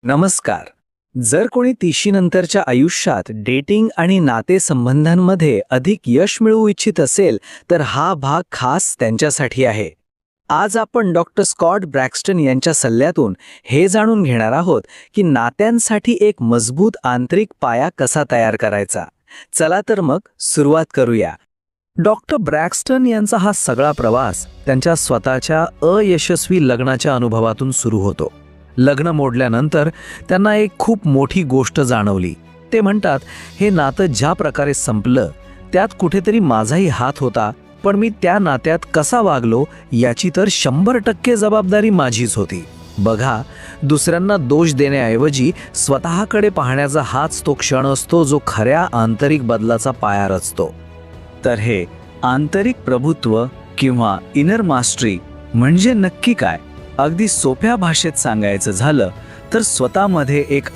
नमस्कार. जर कोणी 30 नंतरच्या आयुष्यात डेटिंग आणि नातेसंबंधांमध्ये अधिक यश मिळवू इच्छित असेल तर हा भाग खास त्यांच्यासाठी आहे. आज आपण डॉक्टर स्कॉट ब्रॅक्स्टन यांच्या सल्ल्यातून हे जाणून घेणार आहोत की नात्यांसाठी एक मजबूत आंतरिक पाया कसा तयार करायचा. चला तर मग सुरुवात करूया. डॉक्टर ब्रॅक्स्टन यांचा हा सगळा प्रवास त्यांच्या स्वतःच्या अयशस्वी लग्नाच्या अनुभवातून सुरू होतो. लग्न मोडल्यानंतर त्यांना एक खूप मोठी गोष्ट जाणवली. ते म्हणतात, हे नातं ज्या प्रकारे संपलं त्यात कुठेतरी माझाही हात होता, पण मी त्या नात्यात कसा वागलो याची तर 100% जबाबदारी माझीच होती. बघा, दुसऱ्यांना दोष देण्याऐवजी स्वतःकडे पाहण्याचा हाच तो क्षण असतो जो खऱ्या आंतरिक बदलाचा पाया रचतो. तर हे आंतरिक प्रभुत्व किंवा इनर मास्टरी म्हणजे नक्की काय? अगदी सोप्या भाषेत सांगायचं झालं तर स्वतःमध्ये एक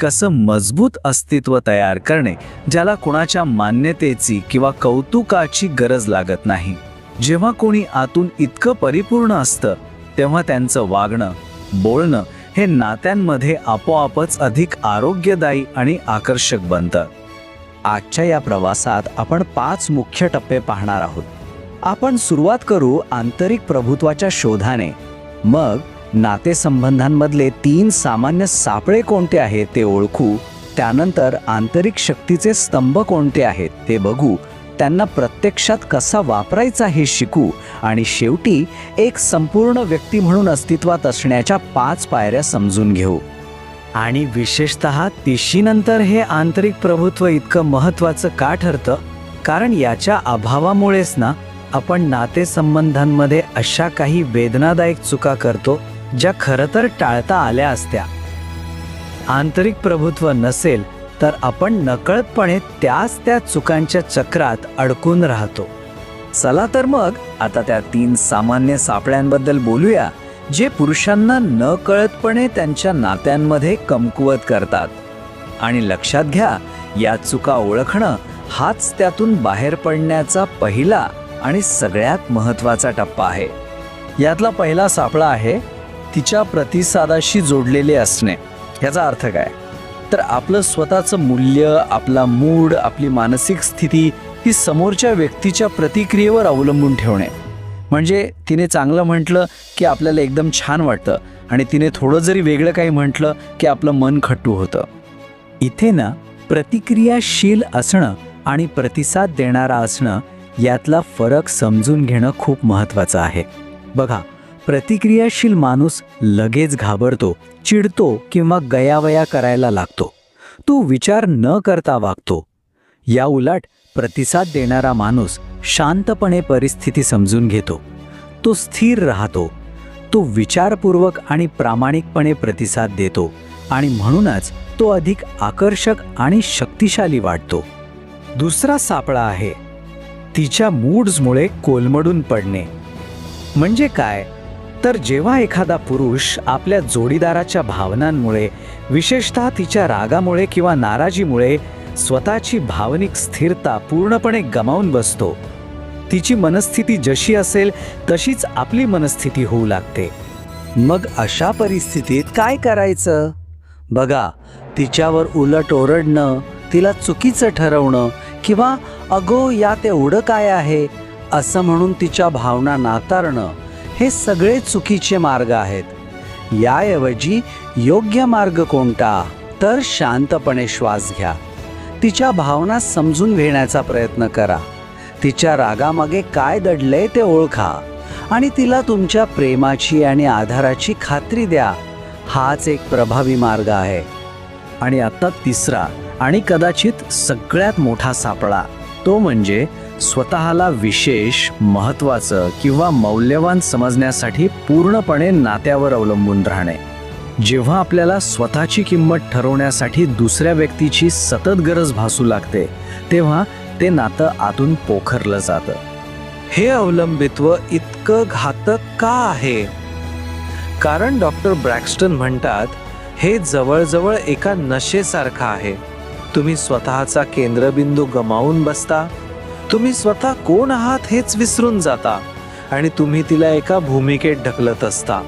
असं मजबूत अस्तित्व तयार करणे ज्याला कुणाच्या मान्यतेची किंवा कौतुकाची गरज लागत नाही. जेव्हा कोणी आतून इतकं परिपूर्ण असतं तेव्हा त्यांचं वागणं, बोलणं हे नात्यांमध्ये आपोआपच अधिक आरोग्यदायी आणि आकर्षक बनतं. आजच्या या प्रवासात आपण 5 मुख्य टप्पे पाहणार आहोत. आपण सुरुवात करू आंतरिक प्रभुत्वाच्या शोधाने. मग नातेसंबंधांमधले 3 सामान्य सापळे कोणते आहेत ते ओळखू. त्यानंतर आंतरिक शक्तीचे स्तंभ कोणते आहेत ते बघू. त्यांना प्रत्यक्षात कसा वापरायचा हे शिकू. आणि शेवटी एक संपूर्ण व्यक्ती म्हणून अस्तित्वात असण्याच्या 5 पायऱ्या समजून घेऊ. आणि विशेषतः 30 नंतर हे आंतरिक प्रभुत्व इतकं महत्त्वाचं का ठरतं? कारण याच्या अभावामुळेच ना आपण नातेसंबंधांमध्ये अशा काही वेदनादायक चुका करतो ज्या खरं तर टाळता आल्या असत्या. आंतरिक प्रभुत्व नसेल तर आपण नकळतपणे त्या चुकांच्या चक्रात अडकून राहतो. चला तर मग आता त्या 3 सामान्य सापळ्यांबद्दल बोलूया जे पुरुषांना नकळतपणे त्यांच्या नात्यांमध्ये कमकुवत करतात. आणि लक्षात घ्या, या चुका ओळखणं हाच त्यातून बाहेर पडण्याचा पहिला आणि सगळ्यात महत्त्वाचा टप्पा आहे. यातला पहिला सापळा आहे तिच्या प्रतिसादाशी जोडलेले असणे. याचा अर्थ काय? तर आपलं स्वतःचं मूल्य, आपला मूड, आपली मानसिक स्थिती ही समोरच्या व्यक्तीच्या प्रतिक्रियेवर अवलंबून ठेवणे. म्हणजे तिने चांगलं म्हटलं की आपल्याला एकदम छान वाटतं आणि तिने थोडं जरी वेगळं काही म्हटलं की आपलं मन खट्टू होतं. इथे ना प्रतिक्रियाशील असणं आणि प्रतिसाद देणारा असणं यातला फरक समजून घेणं खूप महत्त्वाचं आहे. बघा, प्रतिक्रियाशील माणूस लगेच घाबरतो, चिडतो किंवा गयावया करायला लागतो. तो विचार न करता वागतो. या उलट प्रतिसाद देणारा माणूस शांतपणे परिस्थिती समजून घेतो. तो स्थिर राहतो. तो विचारपूर्वक आणि प्रामाणिकपणे प्रतिसाद देतो आणि म्हणूनच तो अधिक आकर्षक आणि शक्तिशाली वाटतो. दुसरा सापळा आहे तिच्या मूड्समुळे कोलमडून पडणे. म्हणजे काय? तर जेव्हा एखादा पुरुष आपल्या जोडीदाराच्या भावनांमुळे, विशेषतः तिच्या रागामुळे किंवा नाराजीमुळे स्वतःची भावनिक स्थिरता पूर्णपणे गमावून बसतो, तिची मनस्थिती जशी असेल तशीच आपली मनस्थिती होऊ लागते. मग अशा परिस्थितीत काय करायचं? बघा, तिच्यावर उलट ओरडणं, तिला चुकीचं ठरवणं किंवा अगो यात एवढं काय आहे असं म्हणून तिच्या भावना नाकारणं हे सगळे चुकीचे मार्ग आहेत. याऐवजी योग्य मार्ग कोणता? तर शांतपणे श्वास घ्या. तिच्या भावना समजून घेण्याचा प्रयत्न करा. तिच्या रागामागे काय दडलंय ते ओळखा आणि तिला तुमच्या प्रेमाची आणि आधाराची खात्री द्या. हाच एक प्रभावी मार्ग आहे. आणि आता तिसरा आणि कदाचित सगळ्यात मोठा सापळा, तो म्हणजे स्वतःला विशेष, महत्त्वाचं किंवा मौल्यवान समजण्यासाठी पूर्णपणे नात्यावर अवलंबून राहणे. जेव्हा आपल्याला स्वतःची किंमत ठरवण्यासाठी दुसऱ्या व्यक्तीची सतत गरज भासू लागते तेव्हा ते नातं आतून पोखरलं जातं. हे अवलंबित्व इतकं घातक का आहे? कारण डॉक्टर ब्रॅक्स्टन म्हणतात, हे जवळजवळ एका नशेसारखं आहे. तुम्ही स्वतःचा केंद्रबिंदू गमावून बसता. तुम्ही स्वतः कोण आहात हेच विसरून जाता आणि तुम्ही तिला एका भूमिकेत ढकलत असता.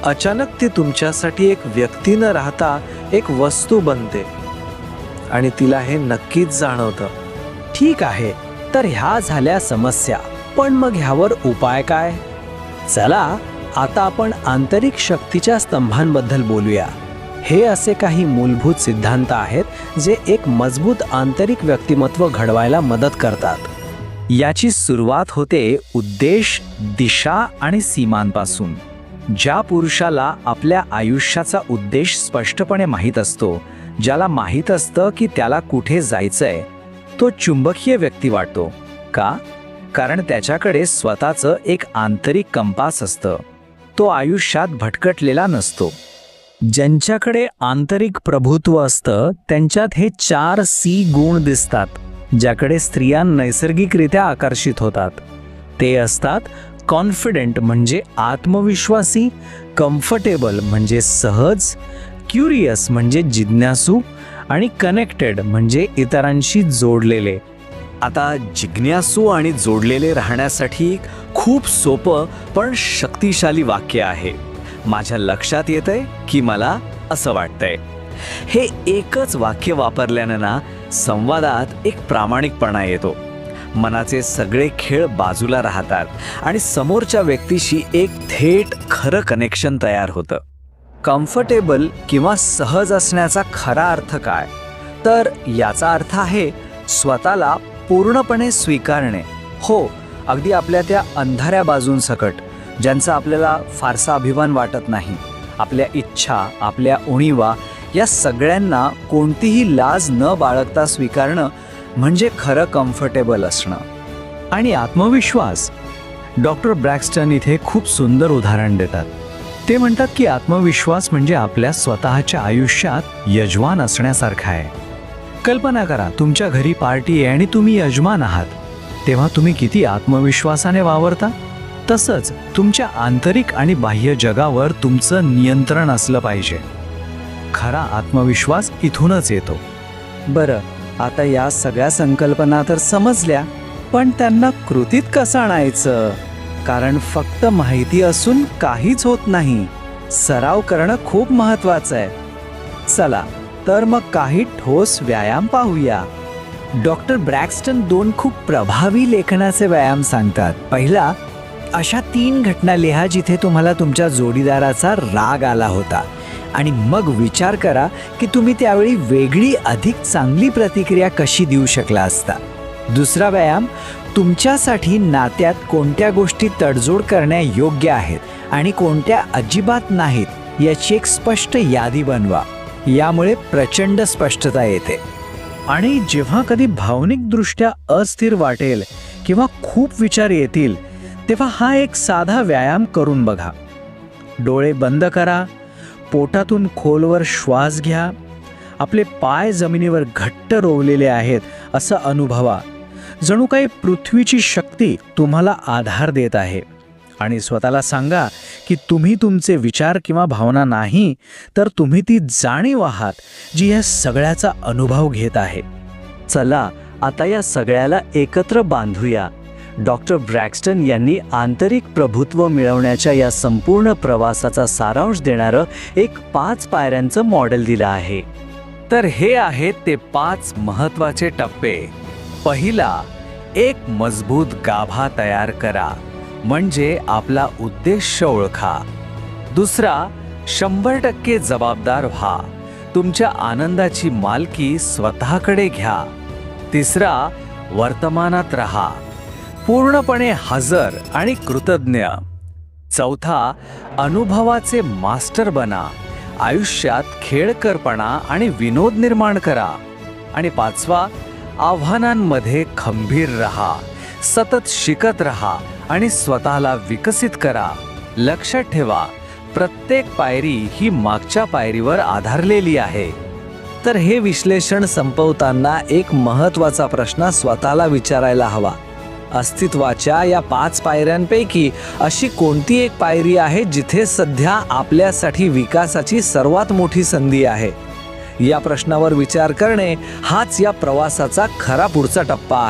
अचानक ती तुमच्यासाठी एक व्यक्ती न राहता एक वस्तू बनते आणि तिला हे नक्कीच जाणवतं. ठीक आहे, तर ह्या झाल्या समस्या, पण मग ह्यावर उपाय काय? चला आता आपण आंतरिक शक्तीच्या स्तंभांबद्दल बोलूया. हे असे काही मूलभूत सिद्धांत आहेत जे एक मजबूत आंतरिक व्यक्तिमत्व घडवायला मदत करतात. याची सुरुवात होते उद्देश, दिशा आणि सीमांपासून. ज्या पुरुषाला आपल्या आयुष्याचा उद्देश स्पष्टपणे माहीत असतो, ज्याला माहीत असतं की त्याला कुठे जायचंय, तो चुंबकीय व्यक्ती वाटतो. का? कारण त्याच्याकडे स्वतःचं एक आंतरिक कंपास असतं. तो आयुष्यात भटकटलेला नसतो. ज्यांच्याकडे आंतरिक प्रभुत्व असतं त्यांच्यात हे 4 सी गुण दिसतात, ज्याकडे स्त्रिया नैसर्गिकरित्या आकर्षित होतात. ते असतात कॉन्फिडेंट म्हणजे आत्मविश्वासी, कम्फर्टेबल म्हणजे सहज, क्युरियस म्हणजे जिज्ञासू आणि कनेक्टेड म्हणजे इतरांशी जोडलेले. आता जिज्ञासू आणि जोडलेले राहण्यासाठी खूप सोपं पण शक्तिशाली वाक्य आहे. माझ्या लक्षात येतंय की मला असं वाटतंय. हे एकच वाक्य वापरल्यानं ना संवादात एक प्रामाणिकपणा येतो. मनाचे सगळे खेळ बाजूला राहतात आणि समोरच्या व्यक्तीशी एक थेट खरं कनेक्शन तयार होतं. कम्फर्टेबल किंवा सहज असण्याचा खरा अर्थ काय? तर याचा अर्थ आहे स्वतःला पूर्णपणे स्वीकारणे. हो, अगदी आपल्या त्या अंधाऱ्या बाजूंसकट, ज्यांचा आपल्याला फारसा अभिमान वाटत नाही. आपल्या इच्छा, आपल्या उणीवा या सगळ्यांना कोणतीही लाज न बाळगता स्वीकारणं म्हणजे खरं कम्फर्टेबल असणं. आणि आत्मविश्वास. डॉक्टर ब्रॅक्स्टन इथे खूप सुंदर उदाहरण देतात. ते म्हणतात की आत्मविश्वास म्हणजे आपल्या स्वतःच्या आयुष्यात यजमान असण्यासारखा आहे. कल्पना करा, तुमच्या घरी पार्टी आहे आणि तुम्ही यजमान आहात. तेव्हा तुम्ही किती आत्मविश्वासाने वावरता? तसंच तुमच्या आंतरिक आणि बाह्य जगावर तुमचं नियंत्रण असलं पाहिजे. खरा आत्मविश्वास इथूनच येतो. बरं, आता या सगळ्या संकल्पना तर समजल्या, पण त्यांना कृतीत कसं आणायचं? कारण फक्त माहिती असून काहीच होत नाही. सराव करणं खूप महत्त्वाचं आहे. चला तर मग काही ठोस व्यायाम पाहूया. डॉक्टर ब्रॅक्स्टन 2 खूप प्रभावी लेखनाचे व्यायाम सांगतात. पहिला, अशा 3 घटना लिहा जिथे तुम्हाला तुमच्या जोडीदाराचा राग आला होता आणि मग विचार करा की तुम्ही त्यावेळी वेगळी, अधिक चांगली प्रतिक्रिया कशी देऊ शकला असता. दुसरा व्यायाम, तुमच्यासाठी नात्यात कोणत्या गोष्टी तडजोड करण्यायोग्य आहेत आणि कोणत्या अजिबात नाहीत याची एक स्पष्ट यादी बनवा. यामुळे प्रचंड स्पष्टता येते. आणि जेव्हा कधी भावनिकदृष्ट्या अस्थिर वाटेल किंवा खूप विचार येतील, तेव्हा हा एक साधा व्यायाम करून बघा. डोळे बंद करा, पोटातून खोलवर श्वास घ्या, आपले पाय जमिनीवर घट्ट रोवलेले आहेत असं अनुभवा. जणू काही पृथ्वीची शक्ती तुम्हाला आधार देत आहे. आणि स्वतःला सांगा की तुम्ही तुमचे विचार किंवा भावना नाही, तर तुम्ही ती जाणीव आहात जी या सगळ्याचा अनुभव घेत आहे. चला आता या सगळ्याला एकत्र बांधूया. डॉक्टर ब्रॅक्स्टन यांनी आंतरिक प्रभुत्व मिळवण्याच्या या संपूर्ण प्रवासाचा सारांश देणारं एक 5 पायऱ्यांचं मॉडेल दिलं आहे. तर हे आहेत ते 5 महत्त्वाचे टप्पे. पहिला, एक मजबूत गाभा तयार करा, म्हणजे आपला उद्देश ओळखा. दुसरा, 100% जबाबदार व्हा, तुमच्या आनंदाची मालकी स्वतःकडे घ्या. तिसरा, वर्तमानात राहा, पूर्णपणे हजर आणि कृतज्ञ. चौथा, अनुभवाचे मास्टर बना, आयुष्यात खेळकरपणा आणि विनोद निर्माण करा. आणि पाचवा, आव्हानांमध्ये खंबीर राहा, सतत शिकत राहा आणि स्वतःला विकसित करा. लक्षात ठेवा, प्रत्येक पायरी ही मागच्या पायरीवर आधारलेली आहे. तर हे विश्लेषण संपवताना एक महत्त्वाचा प्रश्न स्वतःला विचारायला हवा. अस्तित्वाच्या या 5 पायऱ्यांपैकी अशी कोणती एक पायरी आहे जिथे सध्या आपल्यासाठी विकासाची सर्वात मोठी संधी आहे? या प्रश्नावर विचार करणे हाच या प्रवासाचा खरा पुढचा टप्पा आहे.